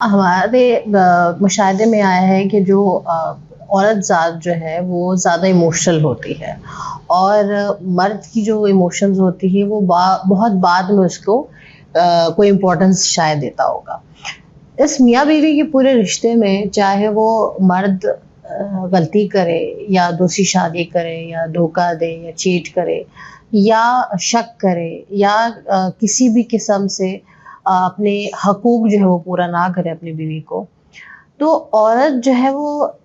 हमारे मुशाहिदे में आया है कि जो औरत ज़ात जो है वो ज़्यादा इमोशनल होती है और मर्द की जो इमोशंस होती है वो बहुत बाद में उसको कोई इम्पोर्टेंस शायद देता होगा। इस मियाँ बीवी के पूरे रिश्ते में चाहे वो मर्द गलती करे या दूसरी शादी करे या धोखा दे या चीट करे या शक करे या किसी भी किस्म से अपने हकूक जो है वो पूरा ना करे अपनी बीवी को, तो औरत जो है वो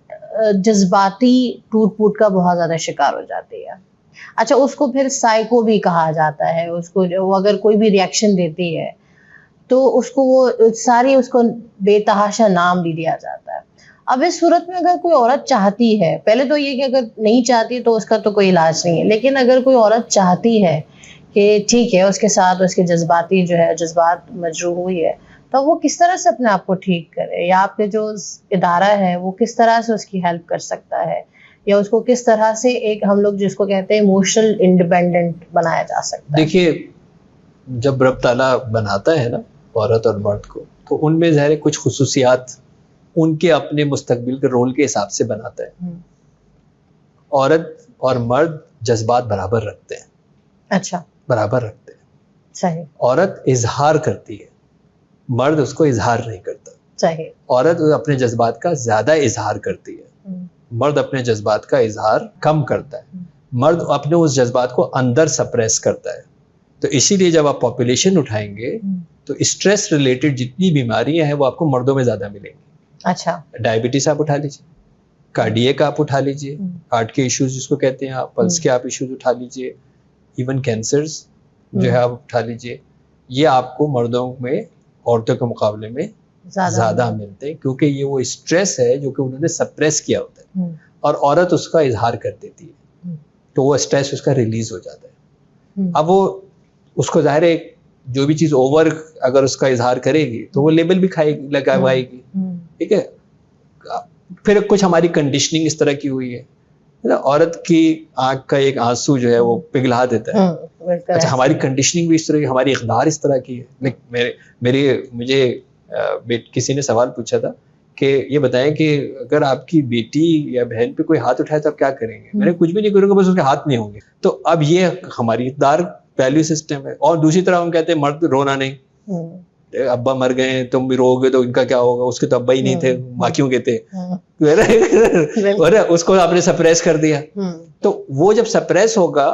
जज्बाती टूट-फूट का बहुत ज़्यादा शिकार हो जाती है। अच्छा, उसको फिर साइको भी कहा जाता है, उसको जो वो अगर कोई भी रिएक्शन देती है, तो उसको वो सारी उसको बेतहाशा नाम भी दिया जाता है। अब इस सूरत में अगर कोई औरत चाहती है, पहले तो ये कि अगर नहीं चाहती तो उसका तो कोई इलाज नहीं है, लेकिन अगर कोई औरत चाहती है कि ठीक है, उसके साथ उसके जज़्बाती जो है जज़्बात मजरूह हुई है, तो वो किस तरह से अपने आप को ठीक करे या आपके जो इदारा है, वो किस तरह से उसकी हेल्प कर सकता है या उसको किस तरह से एक हम लोग जिसको कहते हैं इमोशनल इंडिपेंडेंट बनाया जा सकता है? देखिए, जब रब ताला बनाता है ना औरत और मर्द को, तो उनमें ज़ाहिर है कुछ खुसूसियात उनके अपने मुस्तकबिल के रोल के हिसाब से बनाता है। औरत और मर्द जज्बात बराबर रखते हैं, अच्छा, बराबर रखते हैं। सही, औरत इजहार करती है, मर्द उसको इजहार नहीं करता। सही। औरत अपने जज्बात का ज़्यादा इजहार करती है, मर्द अपने जज्बात का इजहार कम करता है। मर्द अपने उस जज्बात को अंदर सप्रेस करता है। तो इसीलिए जब आप पॉपुलेशन उठाएंगे तो स्ट्रेस रिलेटेड जितनी बीमारियां हैं वो आपको मर्दों में ज़्यादा मिलेंगी। अच्छा, डायबिटीज आप उठा लीजिए, कार्डियक आप उठा लीजिए, हार्ट के इश्यूज जिसको कहते हैं आप, पल्स के आप इश्यूज उठा लीजिए, इवन कैंसर्स जो है आप उठा लीजिए, ये आपको मर्दों में औरतों के मुकाबले में ज़्यादा मिलते हैं, क्योंकि ये वो स्ट्रेस है जो कि उन्होंने सप्रेस किया होता है और औरत उसका इजहार कर देती है, तो वो स्ट्रेस उसका रिलीज हो जाता है। अब वो उसको ज़ाहिर है जो भी चीज़ ओवर अगर उसका इजहार करेगी तो वो लेबल भी खाएगी, लगाएगी, ठीक है। फिर कुछ हमारी कंडीशनिंग इस तरह की हुई है ना, औरत की आंख का एक आंसू जो है वो पिघला देता है। अच्छा, हमारी कंडीशनिंग भी इस तरह की, हमारी इक़दार इस तरह की है। मुझे किसी ने सवाल पूछा था कि ये बताएं कि अगर आपकी बेटी या बहन पे कोई हाथ उठाए तो आप क्या करेंगे? मैंने कुछ भी नहीं करूँगा, बस उसके हाथ नहीं होंगे। तो अब ये हमारी इक़दार वैल्यू सिस्टम है। और दूसरी तरफ हम कहते हैं मर्द रोना नहीं, अब्बा मर गए, तुम भी रोओगे तो इनका क्या होगा, उसके तो अब्बा ही नहीं थे, माँ क्यों कहते उसको आपने सप्रेस कर दिया। तो वो जब सप्रेस होगा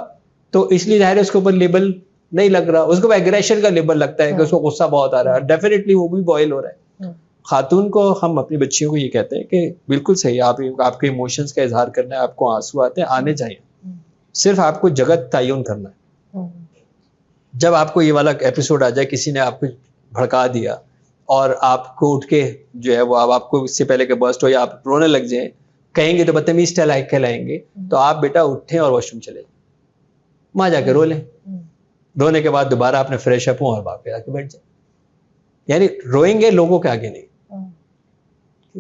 तो इसलिए जाहिर है उसके ऊपर लेबल नहीं लग रहा, उसको एग्रेशन का लेबल लगता है कि उसको गुस्सा बहुत आ रहा है, डेफिनेटली वो भी बॉयल हो रहा है। खातून को हम अपनी बच्चियों को ये कहते हैं कि बिल्कुल सही, आपके इमोशंस का इजहार करना है, आपको आंसू आते हैं, आने चाहिए, सिर्फ आपको जगत तयन करना है। जब आपको ये वाला एपिसोड आ जाए, किसी ने आपको भड़का दिया और आपको उठ के जो है वो आपको इससे पहले के बर्स्ट हो या आप रोने लग जाए, कहेंगे तो बदतमीज कहलाएंगे, तो आप बेटा उठें और वॉशरूम चले जाए, वहां जाके रो लें। रोने के बाद दोबारा आपने फ्रेश अप हो और वापस आके बैठ जाए। यानी रोएंगे लोगों के आगे नहीं,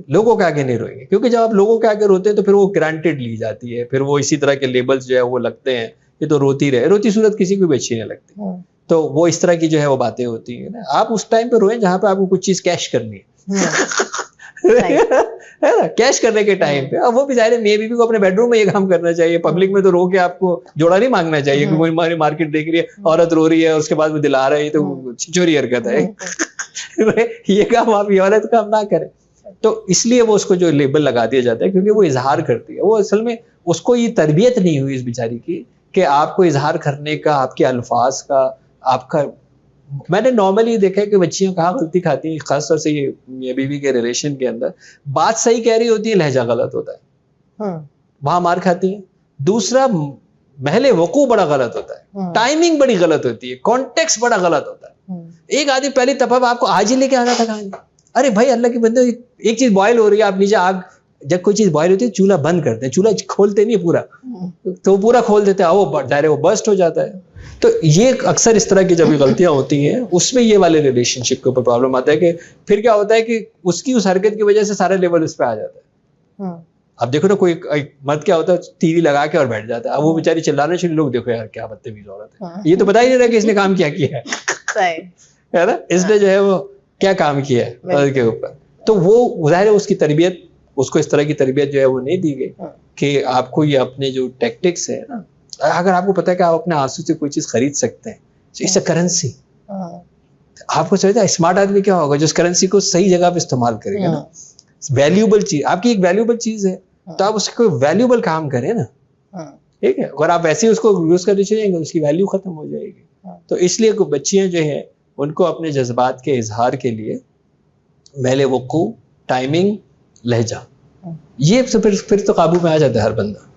लोगों के आगे नहीं रोएंगे, क्योंकि जब आप लोगों के आगे रोते हैं तो फिर वो ग्रांटेड ली जाती है, फिर वो इसी तरह के लेबल्स जो है वो लगते हैं, ये तो रोती रहे, रोती सूरत किसी को भी अच्छी नहीं लगती। तो वो इस तरह की जो है वो बातें होती है ना। आप उस टाइम पे रोएं जहां पे आपको कुछ चीज कैश करनी है है ना, कैश करने के टाइम पे। अब वो भी जाहिर है मेरे बीवी को अपने बेडरूम में ये काम करना चाहिए, पब्लिक में तो रो के आपको जोड़ा नहीं मांगना चाहिए कि कोई हमारी मार्केट देख रही है, औरत रो रही है और उसके बाद में दिला रही है, तो छिचोरी हरकत है ये काम आप ये औरत काम ना करें। तो इसलिए वो उसको जो लेबल लगा दिया जाता है, क्योंकि वो इजहार करती है। वो असल में उसको ये तरबियत नहीं हुई इस बेचारी की कि आपको इजहार करने का, आपके अल्फाज का, आपका। मैंने नॉर्मली देखा है कि बच्चियां कहाँ गलती खाती हैं, खासतौर से ये बीवी के रिलेशन के अंदर, बात सही कह रही होती है, लहजा गलत होता है, वहां मार खाती है। दूसरा, महले वकू बड़ा गलत होता है, टाइमिंग बड़ी गलत होती है, कॉन्टेक्स्ट बड़ा गलत होता है। एक आदमी पहली तफा आपको आज ही लेके आना था कहानी, अरे भाई अल्लाह के बंदे, एक चीज बॉयल हो रही है, आप नीचे आग, जब कोई चीज बॉयल होती है चूल्हा बंद करते हैं, चूल्हा खोलते नहीं पूरा, तो पूरा खोल देते हैं, वो डायरेक्ट वो बर्स्ट हो जाता है। तो ये अक्सर इस तरह की जब गलतियां होती हैं उसमें ये वाले रिलेशनशिप के ऊपर प्रॉब्लम आता है कि फिर क्या होता है कि उसकी उस हरकत की वजह से सारा लेवल उस पर आ जाता है। अब देखो ना, कोई मर्द क्या होता है, टीवी लगा के और बैठ जाता है, अब वो बेचारी चिल्लाने शुरू, लोग देखो यार क्या बदतमीज औरत है, ये तो पता ही नहीं रहा कि इसने काम क्या किया है ना, इसने जो है वो क्या काम किया है के ऊपर। तो वो ज़ाहिर है उसकी तरबियत, उसको इस तरह की तरबियत जो है वो नहीं दी गई कि आपको ये अपने जो टैक्टिक्स है ना, अगर आपको पता है कि आप अपने आंसू से कोई चीज़ खरीद सकते हैं, इट्स अ करेंसी। आपको समझता है स्मार्ट आदमी क्या होगा, जो इस करेंसी को सही जगह पे इस्तेमाल करेगा ना, वैल्यूएबल चीज, आपकी एक वैल्यूएबल चीज है तो आप उसको वैल्यूएबल काम करें ना, ठीक है। अगर आप वैसे ही उसको यूज करते चलेंगे उसकी वैल्यू खत्म हो जाएगी। तो इसलिए बच्चियां जो है उनको अपने जज्बात के इजहार के लिए महल वक़ूफ़, टाइमिंग, लहजा, ये फिर तो काबू में आ जाता है हर बंदा।